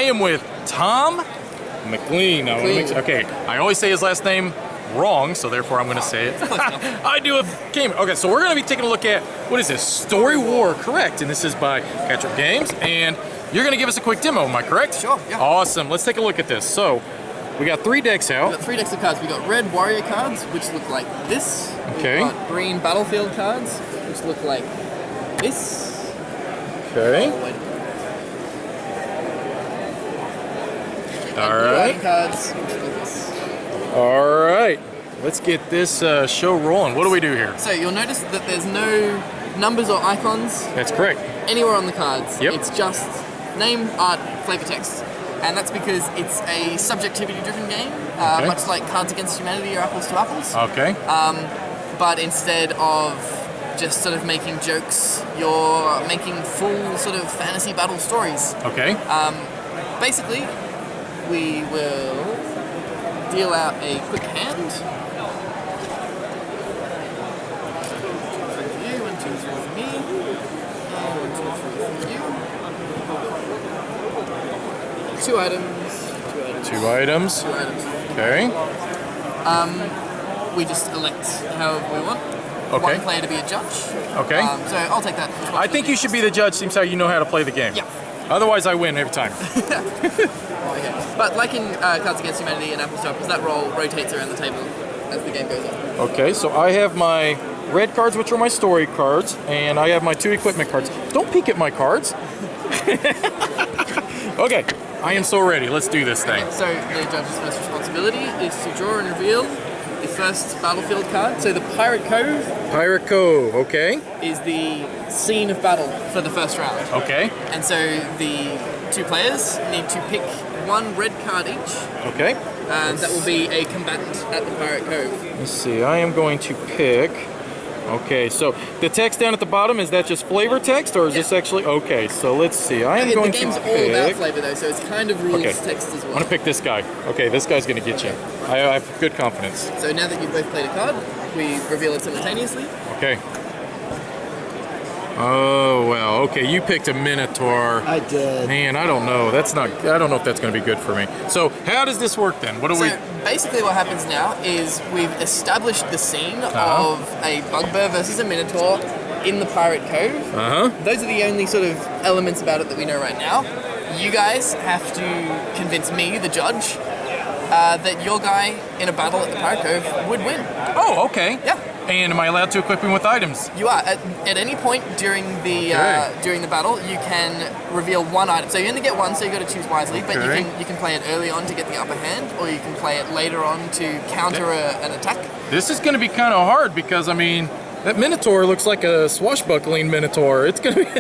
am with Tom McLean. Okay, I always say his last name wrong, so therefore I'm going to say it. I do a game. Okay, so we're going to be taking a look at, what is this? Story War, correct. And this is by Catch-Up Games, and you're going to give us a quick demo, am I correct? Sure, yeah. Awesome, let's take a look at this. So, we got 3 decks out. We've got 3 decks of cards. We've got red warrior cards, which look like this. Okay. We've got green battlefield cards, which look like this. Okay. Alright. Cards, which look like this. Alright. Let's get this show rolling. What do we do here? So you'll notice that there's no numbers or icons. That's correct. Anywhere on the cards. Yep. It's just name, art, flavor text. And that's because it's a subjectivity-driven game, Okay. much like Cards Against Humanity or Apples to Apples. Okay. But instead of just sort of making jokes, you're making full sort of fantasy battle stories. Okay. Basically, we will deal out a quick hand. 1, 2, 3 for me. 1, 2, 3 for you. 2 items. 2 items. 2 items. Okay. We just elect however we want. Okay. 1 player to be a judge. Okay. So I'll take that. I think you should be the judge. Seems how you know how to play the game. Yeah. Otherwise, I win every time. Okay. But like in Cards Against Humanity and Apples to Apples, that roll rotates around the table as the game goes on. Okay, so I have my red cards, which are my story cards, and I have my 2 equipment cards. Don't peek at my cards. Okay, I am so ready. Let's do this thing. So the judge's first responsibility is to draw and reveal the first battlefield card. So the Pirate Cove. Pirate Cove, okay. Is the scene of battle for the first round. Okay. And so the 2 players need to pick 1 red card each. Okay. And that will be a combatant at the Pirate Cove. Let's see, I am going to pick... Okay, so the text down at the bottom, is that just flavor text, or is this actually... Okay, so let's see, I am going to pick... The game's all about flavor though, so it's kind of rules text as well. I'm going to pick this guy. Okay, this guy's going to get you. I have good confidence. So now that you've both played a card, we reveal it simultaneously. Okay. Oh, well, okay, you picked a Minotaur. I did. Man, I don't know. I don't know if that's going to be good for me. So, how does this work then? What do we... Basically what happens now is we've established the scene of a bugbear versus a Minotaur in the Pirate Cove. Those are the only sort of elements about it that we know right now. You guys have to convince me, the judge, that your guy in a battle at the Pirate Cove would win. Oh, okay. Yeah. And am I allowed to equip him with items? You are. At any point during the battle, you can reveal 1 item. So you only get 1, so you got to choose wisely. But you can play it early on to get the upper hand, or you can play it later on to counter an attack. This is going to be kind of hard because, I mean, that Minotaur looks like a swashbuckling Minotaur. It's going to be...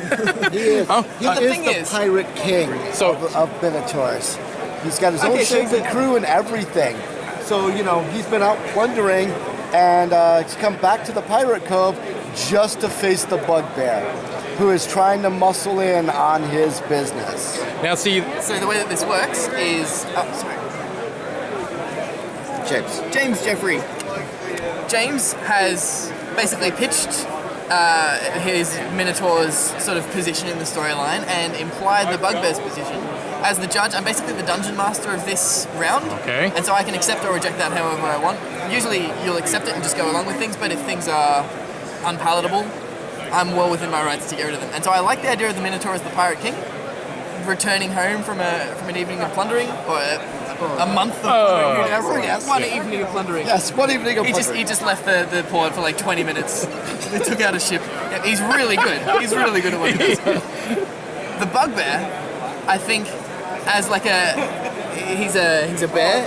He is. He is the pirate king of Minotaurs. He's got his own ship and crew and everything. So, you know, he's been out plundering, and he's come back to the Pirate Cove just to face the bugbear, who is trying to muscle in on his business. Now, see... So the way that this works is... Oh, sorry. James Jeffrey. James has basically pitched his Minotaur's sort of position in the storyline and implied the bugbear's position. As the judge, I'm basically the dungeon master of this round. Okay. And so I can accept or reject that however I want. Usually you'll accept it and just go along with things, but if things are unpalatable, I'm well within my rights to get rid of them. And so I like the idea of the Minotaur as the Pirate King, returning home from an evening of plundering, or a month of plundering, whatever. Yes. One evening of plundering. Yes, one evening of plundering. He just left the port for like 20 minutes. They took out a ship. Yeah, he's really good. He's really good at what he does. The bugbear, I think, as like he's a bear,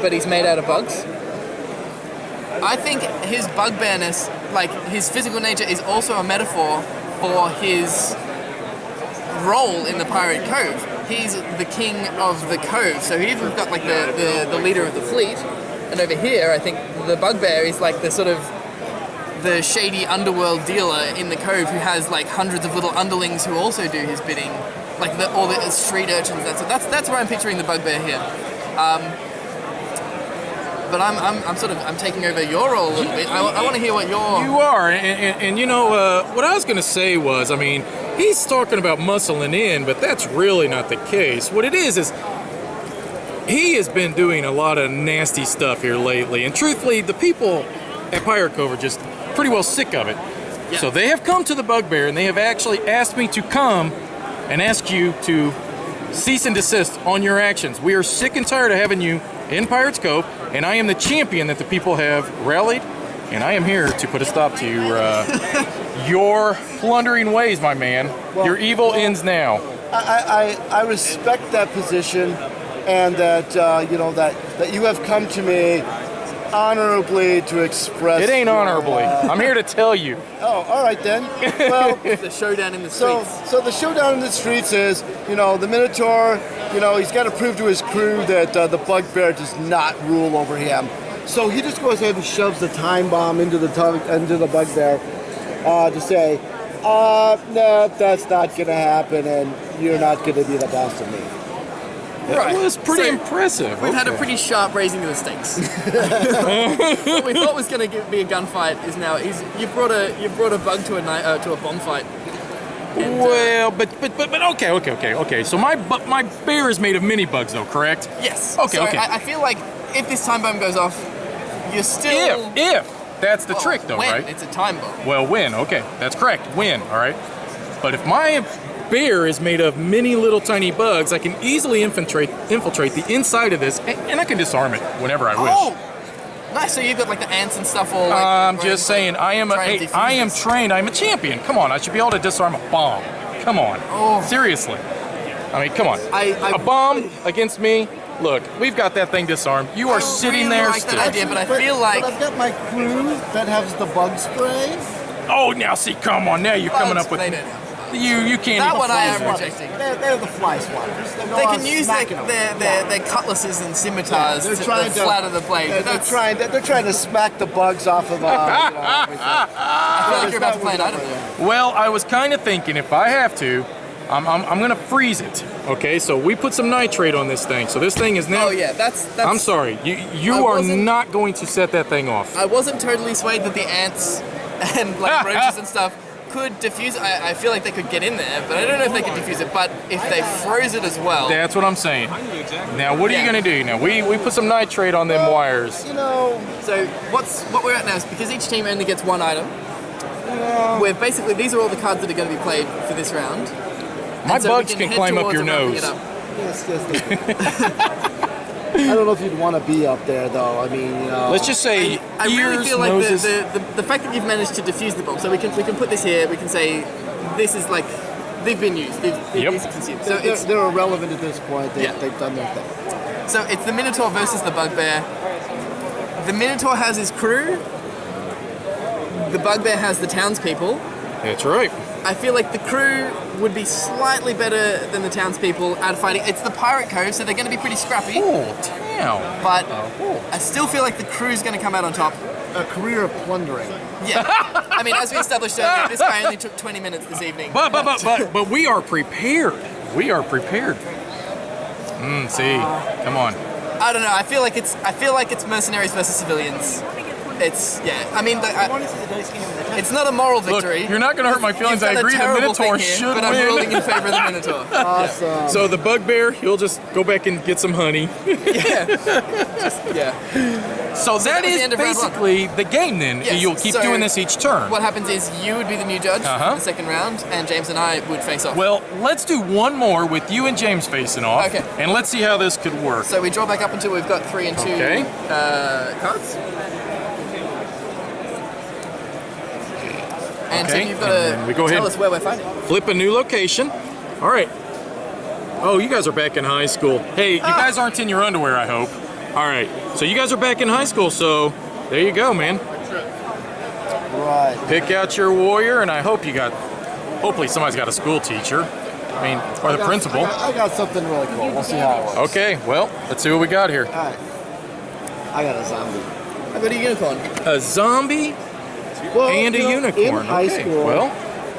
but he's made out of bugs. I think his bugbearness, like his physical nature, is also a metaphor for his role in the Pirate Cove. He's the king of the cove, so we've got like the leader of the fleet, and over here I think the bugbear is like the sort of the shady underworld dealer in the cove who has like hundreds of little underlings who also do his bidding, like all the street urchins. That's where I'm picturing the bugbear here. But I'm taking over your role a little bit. I want to hear what your... You are, and you know, what I was going to say was, I mean, he's talking about muscling in, but that's really not the case. What it is he has been doing a lot of nasty stuff here lately, and truthfully, the people at Pirate Cove are just pretty well sick of it. Yeah. So they have come to the Bugbear, and they have actually asked me to come and ask you to cease and desist on your actions. We are sick and tired of having you in Pirates Cove, and I am the champion that the people have rallied, and I am here to put a stop to your plundering ways, my man. Your evil ends now. I respect that position, and that that you have come to me honorably to express. It ain't honorably. I'm here to tell you. Oh, all right then. Well, The showdown in the streets. so the showdown in the streets is, the Minotaur. He's got to prove to his crew that the Bugbear does not rule over him. So he just goes ahead and shoves the time bomb into the Bugbear to say, no, that's not going to happen, and you're not going to be the boss of me. That was pretty So, impressive. We've had a Okay. pretty sharp raising of the stakes. What we thought was going to be a gunfight is now you've brought a bug to a bomb fight. And, Well, but okay. So my bear is made of mini bugs, though, correct? yes. Okay, So okay. I feel like if this time bomb goes off, you're still. If that's the trick, though, when? right? It's a time bomb. Well, win. Okay, that's correct. Win. All right. But if my bear is made of many little tiny bugs, I can easily infiltrate the inside of this, and I can disarm it whenever I wish. Oh, nice. So you've got like the ants and stuff all. Like, I'm ready just to saying, I am try and defuse I am this. trained. I'm a champion. Come on, I should be able to disarm a bomb. Come on. Oh. Seriously. I mean, come on. I A bomb against me. Look, we've got that thing disarmed. You are I sitting really there like that still. idea, but I feel like But I've got my crew that has the bug spray. Oh, now see, come on, now you're coming up with They don't know. you can't. That even one I fly am one. rejecting. They're the fly swatters. They can use their cutlasses and scimitars They're to trying to flatter the blade. They're, But that's, they're trying to smack the bugs off of. I feel like you're about to play an item. Well, I was kind of thinking if I have to, I'm gonna freeze it. Okay, so we put some nitrate on this thing. So this thing is now. Oh yeah, that's. I'm sorry, you I are wasn't- not going to set that thing off. I wasn't totally swayed that the ants and like roaches and stuff could diffuse. I feel like they could get in there, but I don't know if they could diffuse it. But if they froze it as well, That's what I'm saying. Now, what are you Yeah. gonna do? Now we put some nitrate on them wires. So what we're at now is because each team only gets one item. We're basically these are all the cards that are going to be played for this round. My And so we bugs can head climb up towards your it, wrapping nose. it up. Yes. I don't know if you'd want to be up there, though. I mean, Let's just say I ears, really feel like noses. the fact that you've managed to defuse the bomb, so we can put this here. We can say this is like they've been used. They've Yep. been consumed. So it's they're irrelevant at this point. Yeah. They've done their thing. so it's the Minotaur versus the Bugbear. The Minotaur has his crew. The Bugbear has the townspeople. That's right. I feel like the crew would be slightly better than the townspeople at fighting. It's the Pirate Cove, so they're going to be pretty scrappy. Oh, damn. But I still feel like the crew's going to come out on top. A career of plundering. Yeah. I mean, as we established earlier, this guy only took 20 minutes this evening. But we are prepared. We are prepared. See, come on. I don't know. I feel like it's mercenaries versus civilians. It's I mean, it's not a moral Look, victory. you're not going to hurt my feelings. I You've done a agree. The terrible Minotaur thing here, should but I'm win. ruling in favor of the Minotaur. Awesome. So the Bugbear, he'll just go back and get some honey. Yeah. So that that was the is end of round one. basically the game then. Yes, You'll keep so doing this each turn. What happens is you would be the new judge Uh-huh. for the second round, and James and I would face off. Well, let's do one more with you and James facing off. Okay. And let's see how this could work. So we draw back up until we've got 3 and 2 Okay. cards. And Okay, so you've got and then we go to tell ahead. us where we're fighting. Flip a new location. All right. Oh, you guys are back in high school. Hey, you guys aren't in your underwear, I hope. All right. So you guys are back in high school, so there you go, man. Right. Pick out your warrior, and I hope you got, hopefully somebody's got a school teacher. I mean, or the principal. I got something really cool. We'll see how it works. Okay, well, let's see what we got here. All right. I got a zombie. I've got a unicorn. A zombie Well, and a you know, unicorn. In high Okay, school, well,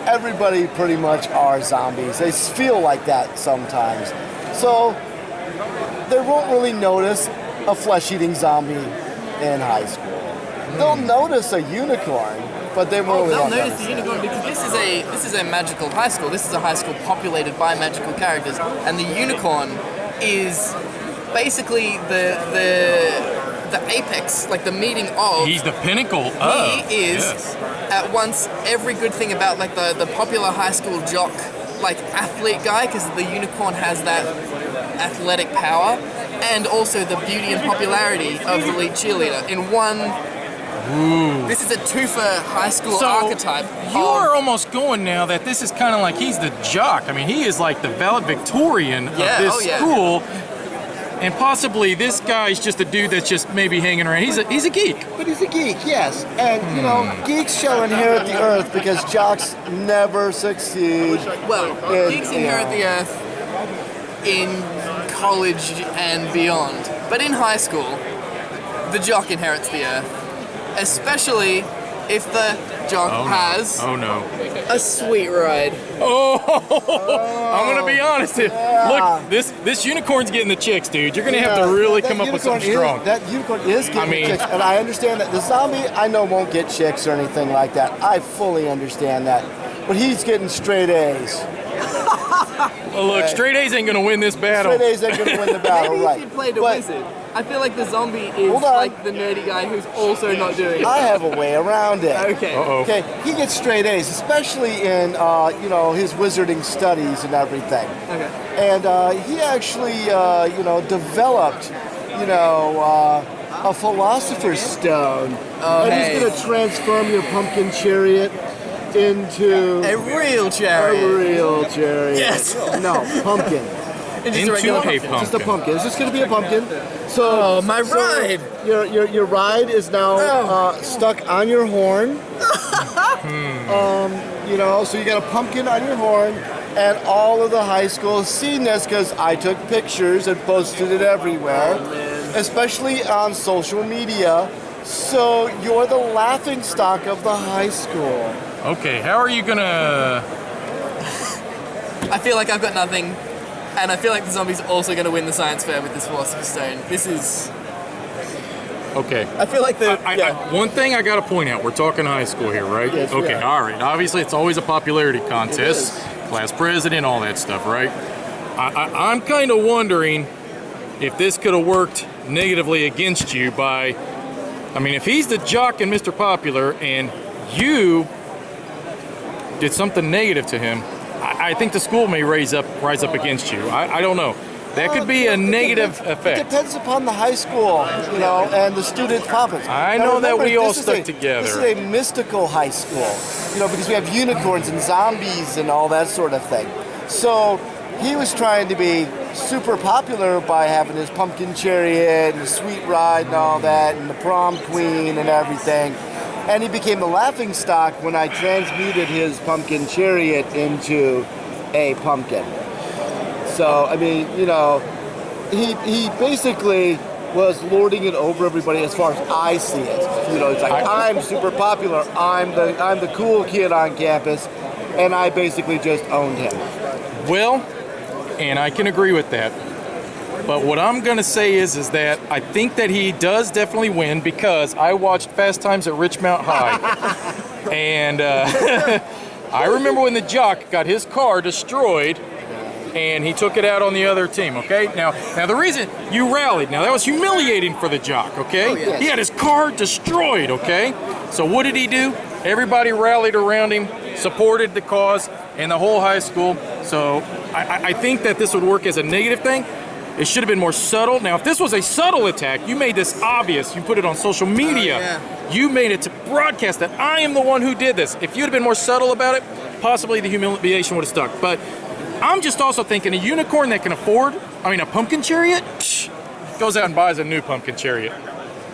everybody pretty much are zombies. They feel like that sometimes. So they won't really notice a flesh-eating zombie in high school. They'll notice a unicorn, but they really They'll won't notice the notice it. unicorn because this is a magical high school. This is a high school populated by magical characters, and the unicorn is basically the apex, like the meeting of. He's the pinnacle of. He is Yes. at once every good thing about like the popular high school jock, like athlete guy, because the unicorn has that athletic power, and also the beauty and popularity of the lead cheerleader in one. Ooh. This is a twofer high school So archetype. you are almost going now that this is kind of like he's the jock. I mean, he is like the valedictorian of this school. And possibly this guy's just a dude that's just maybe hanging around. He's a geek. But he's a geek, yes. And, you know, geeks shall inherit the earth because jocks never succeed. Well, geeks inherit the earth in college and beyond. But in high school, the jock inherits the earth. Especially if the jock has a sweet ride. I'm gonna be honest here. Look, this unicorn's getting the chicks, dude. You're gonna have to really come up with something strong. That unicorn is getting chicks, and I understand that the zombie I know won't get chicks or anything like that. I fully understand that, but he's getting straight A's. Well, look, straight A's ain't gonna win this battle. Straight A's ain't gonna win the battle, Maybe right? if you played a But wizard. I feel like the zombie is Hold on. like the nerdy guy who's also not doing it. I have a way around it. Okay. Okay, he gets straight A's, especially in you know, his wizarding studies and everything. Okay. And he actually you know, developed you know a philosopher's stone, and he's gonna transform your pumpkin chariot into A real chariot. a real chariot. Yes. No, pumpkin. Into a pumpkin. Just a pumpkin. It's just gonna be a pumpkin. So my ride. Your ride is now stuck on your horn. You know, so you got a pumpkin on your horn, and all of the high schools seen this because I took pictures and posted it everywhere, especially on social media. So you're the laughing stock of the high school. Okay, how are you gonna? I feel like I've got nothing, and I feel like the zombie's also going to win the science fair with this philosopher's stone. This is. Okay. I feel like the. One thing I gotta point out, we're talking high school here, right? Yes, we Okay, are. all right. Obviously, it's always a popularity contest, class president, all that stuff, right? I'm kind of wondering if this could have worked negatively against you by, I mean, if he's the jock and Mr. Popular and you did something negative to him, I think the school may rise up against you. I don't know. That could be a negative It effect. depends upon the high school, you know, and the students' profits. I Now, know that remember, we all this is stuck a- together. This is a mystical high school, you know, because we have unicorns and zombies and all that sort of thing. So he was trying to be super popular by having his pumpkin chariot and the sweet ride and all that, and the prom queen and everything. And he became the laughing stock when I transmuted his pumpkin chariot into a pumpkin. So, I mean, you know, he basically was lording it over everybody as far as I see it. You know, it's like, I'm super popular, I'm the cool kid on campus, and I basically just owned him. Well, and I can agree with that. But what I'm gonna say is that I think that he does definitely win because I watched Fast Times at Richmount High, and I remember when the jock got his car destroyed, and he took it out on the other team. Okay, now the reason you rallied, now that was humiliating for the jock. Okay, he had his car destroyed. Okay, so what did he do? Everybody rallied around him, supported the cause, and the whole high school. So I think that this would work as a negative thing. It should have been more subtle. Now, if this was a subtle attack, you made this obvious. You put it on social media. You made it to broadcast that I am the one who did this. If you'd have been more subtle about it, possibly the humiliation would have stuck. But I'm just also thinking a unicorn that can afford, a pumpkin chariot, goes out and buys a new pumpkin chariot.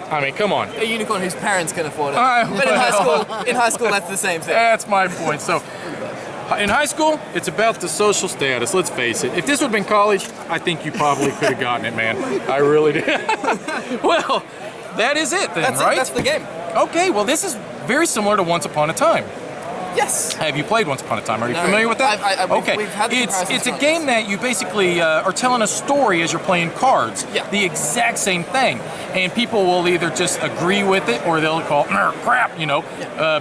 I mean, come on. A unicorn whose parents can afford it. But in high school, that's the same thing. That's my point. So, in high school, it's about the social status. Let's face it. If this would have been college, I think you probably could have gotten it, man. I really did. Well, that is it then, right? That's the game. Okay, well, this is very similar to Once Upon a Time. Yes. Have you played Once Upon a Time? Are you No. familiar with that? Okay. We've had the It's comparisons a on game that you basically are telling a story as you're playing cards. Yeah. The exact same thing. And people will either just agree with it or they'll call crap, you know,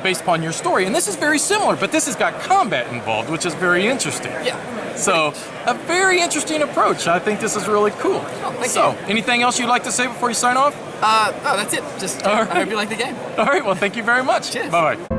based upon your story. And this is very similar, but this has got combat involved, which is very interesting. Yeah. So, a very interesting approach. I think this is really cool. thank so, you. anything else you'd like to say before you sign off? No, that's it. Just All right. I hope you like the game. All right, well, thank you very much. Cheers. Bye-bye.